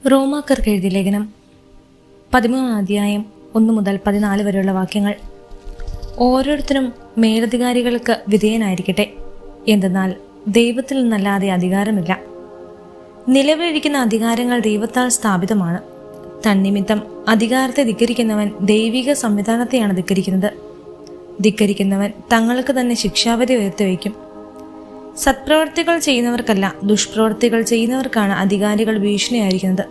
റോമാക്കാർക്ക് എഴുതിയ ലേഖനം 13 അധ്യായം 1 മുതൽ 14 വരെയുള്ള വാക്യങ്ങൾ. ഓരോരുത്തരും മേലധികാരികൾക്ക് വിധേയനായിരിക്കട്ടെ, എന്തെന്നാൽ ദൈവത്തിൽ നിന്നല്ലാതെ അധികാരമില്ല. നിലവിലിരിക്കുന്ന അധികാരങ്ങൾ ദൈവത്താൽ സ്ഥാപിതമാണ്. തന്നിമിത്തം അധികാരത്തെ ധിക്കരിക്കുന്നവൻ ദൈവിക സംവിധാനത്തെയാണ് ധിക്കരിക്കുന്നത്. ധിക്കരിക്കുന്നവൻ തങ്ങൾക്ക് തന്നെ ശിക്ഷാവിധി വരുത്തിവയ്ക്കും. സത്പ്രവർത്തികൾ ചെയ്യുന്നവർക്കല്ല, ദുഷ്പ്രവർത്തികൾ ചെയ്യുന്നവർക്കാണ് അധികാരികൾ ഭീഷണിയായിരിക്കുന്നത്.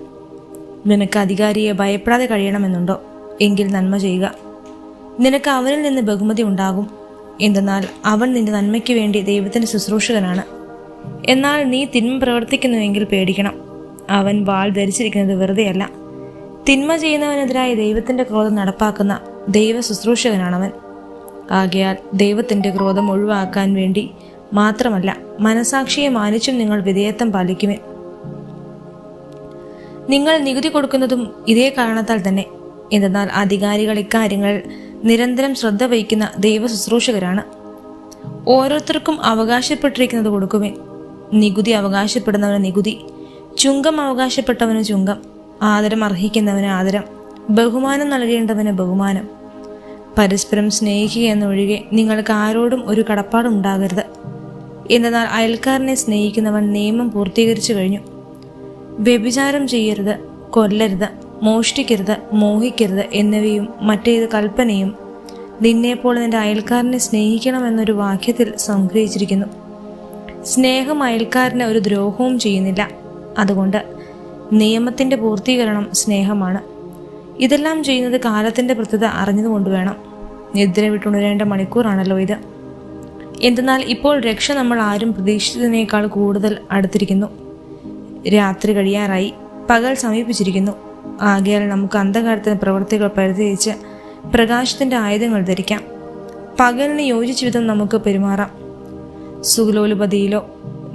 നിനക്ക് അധികാരിയെ ഭയപ്പെടാതെ കഴിയണമെന്നുണ്ടോ? എങ്കിൽ നന്മ ചെയ്യുക. നിനക്ക് അവനിൽ നിന്ന് ബഹുമതി ഉണ്ടാകും. എന്തെന്നാൽ അവൻ നിന്റെ നന്മയ്ക്ക് വേണ്ടി ദൈവത്തിന്റെ ശുശ്രൂഷകനാണ്. എന്നാൽ നീ തിന്മ പ്രവർത്തിക്കുന്നുവെങ്കിൽ പേടിക്കണം. അവൻ വാൾ ധരിച്ചിരിക്കുന്നത് വെറുതെയല്ല. തിന്മ ചെയ്യുന്നവനെതിരായി ദൈവത്തിന്റെ ക്രോധം നടപ്പാക്കുന്ന ദൈവ ശുശ്രൂഷകനാണവൻ. ആകയാൽ ദൈവത്തിന്റെ ക്രോധം ഒഴിവാക്കാൻ വേണ്ടി മാത്രമല്ല, മനസാക്ഷിയെ മാനിച്ചും നിങ്ങൾ വിധേയത്വം പാലിക്കുമേ. നിങ്ങൾ നികുതി കൊടുക്കുന്നതും ഇതേ കാരണത്താൽ തന്നെ. എന്തെന്നാൽ അധികാരികൾ ഇക്കാര്യങ്ങൾ നിരന്തരം ശ്രദ്ധ വഹിക്കുന്ന ദൈവ ശുശ്രൂഷകരാണ്. ഓരോരുത്തർക്കും അവകാശപ്പെട്ടിരിക്കുന്നത് കൊടുക്കുമേ. നികുതി അവകാശപ്പെടുന്നവന് നികുതി, ചുങ്കം അവകാശപ്പെട്ടവന് ചുങ്കം, ആദരം അർഹിക്കുന്നവന് ആദരം, ബഹുമാനം നൽകേണ്ടവന് ബഹുമാനം. പരസ്പരം സ്നേഹിക്കുക എന്നൊഴികെ നിങ്ങൾക്ക് ആരോടും ഒരു കടപ്പാടും ഉണ്ടാകരുത്. എന്നാൽ അയൽക്കാരനെ സ്നേഹിക്കുന്നവൻ നിയമം പൂർത്തീകരിച്ചു കഴിഞ്ഞു. വ്യഭിചാരം ചെയ്യരുത്, കൊല്ലരുത്, മോഷ്ടിക്കരുത്, മോഹിക്കരുത് എന്നിവയും മറ്റേത് കൽപ്പനയും നിന്നെപ്പോലെ നിന്റെ അയൽക്കാരനെ സ്നേഹിക്കണമെന്നൊരു വാക്യത്തിൽ സംഗ്രഹിച്ചിരിക്കുന്നു. സ്നേഹം അയൽക്കാരന് ഒരു ദ്രോഹവും ചെയ്യുന്നില്ല. അതുകൊണ്ട് നിയമത്തിന്റെ പൂർത്തീകരണം സ്നേഹമാണ്. ഇതെല്ലാം ചെയ്യുന്നത് കാലത്തിന്റെ പ്രത്യേകത അറിഞ്ഞതുകൊണ്ട് വേണം. നിദ്ര വിട്ടുണരേണ്ട മണിക്കൂറാണല്ലോ ഇത്. എന്തെന്നാൽ ഇപ്പോൾ രക്ഷ നമ്മൾ ആരും പ്രതീക്ഷിച്ചതിനേക്കാൾ കൂടുതൽ അടുത്തിരിക്കുന്നു. രാത്രി കഴിയാറായി, പകൽ സമീപിച്ചിരിക്കുന്നു. ആകയാൽ നമുക്ക് അന്ധകാരത്തിന് പ്രവൃത്തികൾ പരിധിച്ച് പ്രകാശത്തിന്റെ ആയുധങ്ങൾ ധരിക്കാം. പകലിന് യോജിച്ച വിധം നമുക്ക് പെരുമാറാം. സുഖലോലുപതിയിലോ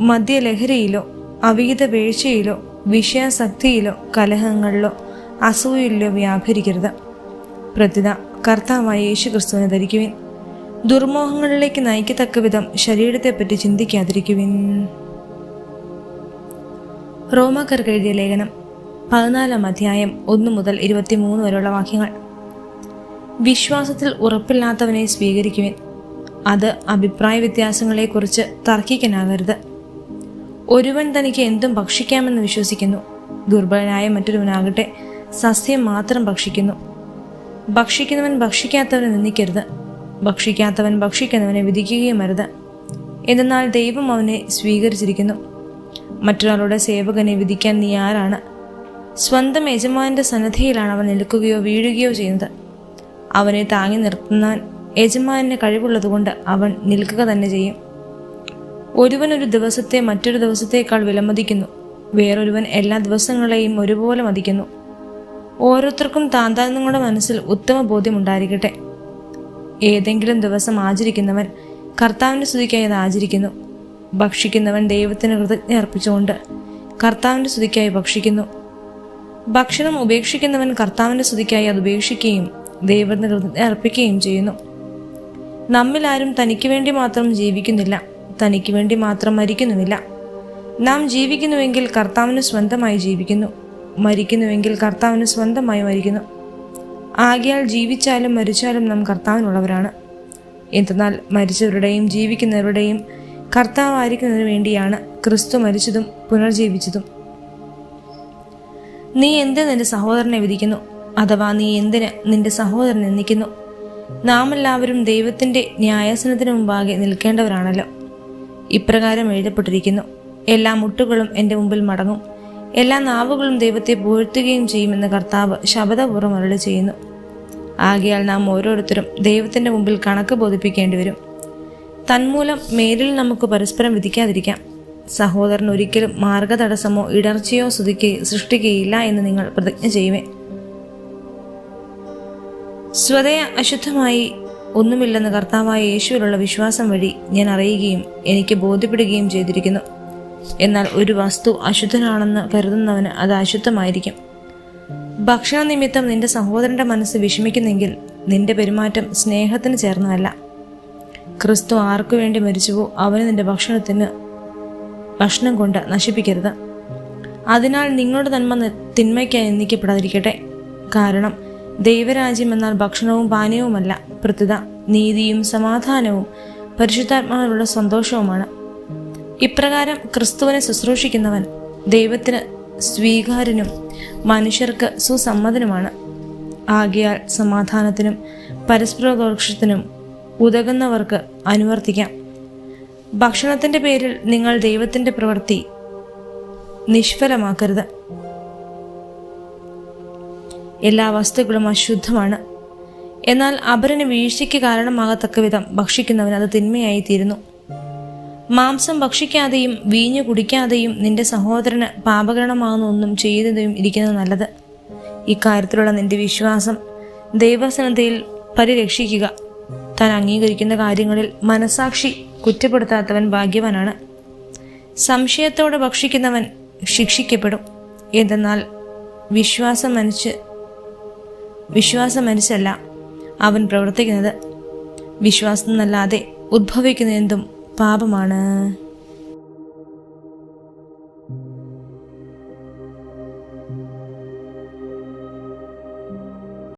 മദ്യലഹരിയിലോ അവിഹിത വീഴ്ചയിലോ വിഷയാസക്തിയിലോ കലഹങ്ങളിലോ അസൂയയിലോ വ്യാപരിക്കരുത്. പ്രത്യുത കർത്താവായ യേശു ക്രിസ്തുവിനെ ധരിക്കുവിൻ. ദുർമോഹങ്ങളിലേക്ക് നയിക്കത്തക്ക വിധം ശരീരത്തെപ്പറ്റി ചിന്തിക്കാതിരിക്കുവിൻ. റോമാക്കാർക്ക് എഴുതിയ ലേഖനം 14 അധ്യായം 1 മുതൽ 23 വരെയുള്ള വാക്യങ്ങൾ. വിശ്വാസത്തിൽ ഉറപ്പില്ലാത്തവനെ സ്വീകരിക്കുവിൻ. അത് അഭിപ്രായ വ്യത്യാസങ്ങളെക്കുറിച്ച് തർക്കിക്കാനാകരുത്. ഒരുവൻ തനിക്ക് എന്തും ഭക്ഷിക്കാമെന്ന് വിശ്വസിക്കുന്നു. ദുർബലനായ മറ്റൊരുവനാകട്ടെ സസ്യം മാത്രം ഭക്ഷിക്കുന്നു. ഭക്ഷിക്കുന്നവൻ ഭക്ഷിക്കാത്തവനെ നിന്ദിക്കരുത്. ഭക്ഷിക്കാത്തവൻ ഭക്ഷിക്കുന്നവനെ വിധിക്കുകയും അരുത്. എന്നാൽ ദൈവം അവനെ സ്വീകരിച്ചിരിക്കുന്നു. മറ്റൊരാളുടെ സേവകനെ വിധിക്കാൻ നീ ആരാണ്? സ്വന്തം യജമാനന്റെ സന്നദ്ധയിലാണ് അവൻ നിൽക്കുകയോ വീഴുകയോ ചെയ്യുന്നത്. അവനെ താങ്ങി നിർത്തുന്നവൻ യജമാനന് കഴിവുള്ളതുകൊണ്ട് അവൻ നിൽക്കുക തന്നെ ചെയ്യും. ഒരുവൻ ഒരു ദിവസത്തെ മറ്റൊരു ദിവസത്തേക്കാൾ വിലമതിക്കുന്നു. വേറൊരുവൻ എല്ലാ ദിവസങ്ങളെയും ഒരുപോലെ മതിക്കുന്നു. ഓരോരുത്തർക്കും താന്താങ്ങളുടെ മനസ്സിൽ ഉത്തമ ബോധ്യമുണ്ടായിരിക്കട്ടെ. ഏതെങ്കിലും ദിവസം ആചരിക്കുന്നവൻ കർത്താവിന്റെ സ്തുതിക്കായി അത് ആചരിക്കുന്നു. ഭക്ഷിക്കുന്നവൻ ദൈവത്തിന് കൃതജ്ഞ അർപ്പിച്ചുകൊണ്ട് കർത്താവിന്റെ സ്തുതിക്കായി ഭക്ഷിക്കുന്നു. ഭക്ഷണം ഉപേക്ഷിക്കുന്നവൻ കർത്താവിന്റെ സ്തുതിക്കായി അത് ഉപേക്ഷിക്കുകയും ദൈവത്തിന് കൃതജ്ഞ അർപ്പിക്കുകയും ചെയ്യുന്നു. നമ്മിൽ ആരും തനിക്ക് വേണ്ടി മാത്രം ജീവിക്കുന്നില്ല, തനിക്ക് വേണ്ടി മാത്രം മരിക്കുന്നുമില്ല. നാം ജീവിക്കുന്നുവെങ്കിൽ കർത്താവിന് സ്വന്തമായി ജീവിക്കുന്നു, മരിക്കുന്നുവെങ്കിൽ കർത്താവിന് സ്വന്തമായി മരിക്കുന്നു. ആകയാൽ ജീവിച്ചാലും മരിച്ചാലും നാം കർത്താവിനുള്ളവരാണ്. എന്തെന്നാൽ മരിച്ചവരുടെയും ജീവിക്കുന്നവരുടെയും കർത്താവായിരിക്കുന്നതിന് വേണ്ടിയാണ് ക്രിസ്തു മരിച്ചതും പുനർജീവിച്ചതും. നീ എന്തിന് നിന്റെ സഹോദരനെ വിധിക്കുന്നു? അഥവാ നീ എന്തിന് നിന്റെ സഹോദരനെ നിന്ദിക്കുന്നു? നാം എല്ലാവരും ദൈവത്തിന്റെ ന്യായാസനത്തിന് മുമ്പാകെ നിൽക്കേണ്ടവരാണല്ലോ. ഇപ്രകാരം എഴുതപ്പെട്ടിരിക്കുന്നു: എല്ലാ മുട്ടുകളും എൻ്റെ മുമ്പിൽ മടങ്ങും, എല്ലാ നാവുകളും ദൈവത്തെ പുകഴ്ത്തുകയും ചെയ്യുമെന്ന് കർത്താവ് ശപഥപൂർവ്വം അരുളി ചെയ്യുന്നു. ആകയാൽ നാം ഓരോരുത്തരും ദൈവത്തിന്റെ മുമ്പിൽ കണക്ക് ബോധിപ്പിക്കേണ്ടി വരും. തന്മൂലം മേലിൽ നമുക്ക് പരസ്പരം വിധിക്കാതിരിക്കാം. സഹോദരൻ ഒരിക്കലും മാർഗതടസ്സമോ ഇടർച്ചയോ സൃഷ്ടിക്കുകയില്ല എന്ന് നിങ്ങൾ പ്രതിജ്ഞ ചെയ്യുമേ. സ്വതയ അശുദ്ധമായി ഒന്നുമില്ലെന്ന് കർത്താവായ യേശുവിലുള്ള വിശ്വാസം വഴി ഞാൻ അറിയുകയും എനിക്ക് ബോധ്യപ്പെടുകയും ചെയ്തിരിക്കുന്നു. എന്നാൽ ഒരു വസ്തു അശുദ്ധനാണെന്ന് കരുതുന്നവന് അത് അശുദ്ധമായിരിക്കും. ഭക്ഷണ നിമിത്തം നിന്റെ സഹോദരന്റെ മനസ്സ് വിഷമിക്കുന്നെങ്കിൽ നിന്റെ പെരുമാറ്റം സ്നേഹത്തിന് ചേർന്നതല്ല. ക്രിസ്തു ആർക്കു വേണ്ടി മരിച്ചുവോ അവന് നിന്റെ ഭക്ഷണം കൊണ്ട് നശിപ്പിക്കരുത്. അതിനാൽ നിങ്ങളുടെ നന്മ തിന്മയ്ക്കായി നിന്ദിക്കപ്പെടാതിരിക്കട്ടെ. കാരണം ദൈവരാജ്യം എന്നാൽ ഭക്ഷണവും പാനീയവുമല്ല, പ്രത്യുത നീതിയും സമാധാനവും പരിശുദ്ധാത്മാവിലുള്ള സന്തോഷവുമാണ്. ഇപ്രകാരം ക്രിസ്തുവിനെ ശുശ്രൂഷിക്കുന്നവൻ ദൈവത്തിന് സ്വീകാര്യനും മനുഷ്യർക്ക് സുസമ്മതനുമാണ്. ആകയാൽ സമാധാനത്തിനും പരസ്പരോപദേശത്തിനും ഉതകുന്നവർക്ക് അനുവർത്തിക്കാം. ഭക്ഷണത്തിന്റെ പേരിൽ നിങ്ങൾ ദൈവത്തിന്റെ പ്രവൃത്തി നിഷ്ഫലമാക്കരുത്. എല്ലാ വസ്തുക്കളും അശുദ്ധമാണ്. എന്നാൽ അപരന് വീഴ്ചയ്ക്ക് കാരണമാകത്തക്ക വിധം ഭക്ഷിക്കുന്നവന് അത് തിന്മയായി തീരുന്നു. മാംസം ഭക്ഷിക്കാതെയും വീഞ്ഞു കുടിക്കാതെയും നിന്റെ സഹോദരന് പാപകരണമാകുന്ന ഒന്നും ചെയ്യുന്നതും ഇരിക്കുന്നത് നല്ലത്. ഇക്കാര്യത്തിലുള്ള നിന്റെ വിശ്വാസം ദൈവസന്നദ്ധയിൽ പരിരക്ഷിക്കുക. താൻ അംഗീകരിക്കുന്ന കാര്യങ്ങളിൽ മനസാക്ഷി കുറ്റപ്പെടുത്താത്തവൻ ഭാഗ്യവാനാണ്. സംശയത്തോടെ ഭക്ഷിക്കുന്നവൻ ശിക്ഷിക്കപ്പെടും. എന്തെന്നാൽ വിശ്വാസമനുസരിച്ചല്ല അവൻ പ്രവർത്തിക്കുന്നത്. വിശ്വാസം എന്നല്ലാതെ ഉദ്ഭവിക്കുന്ന എന്തും പാപമാണ്.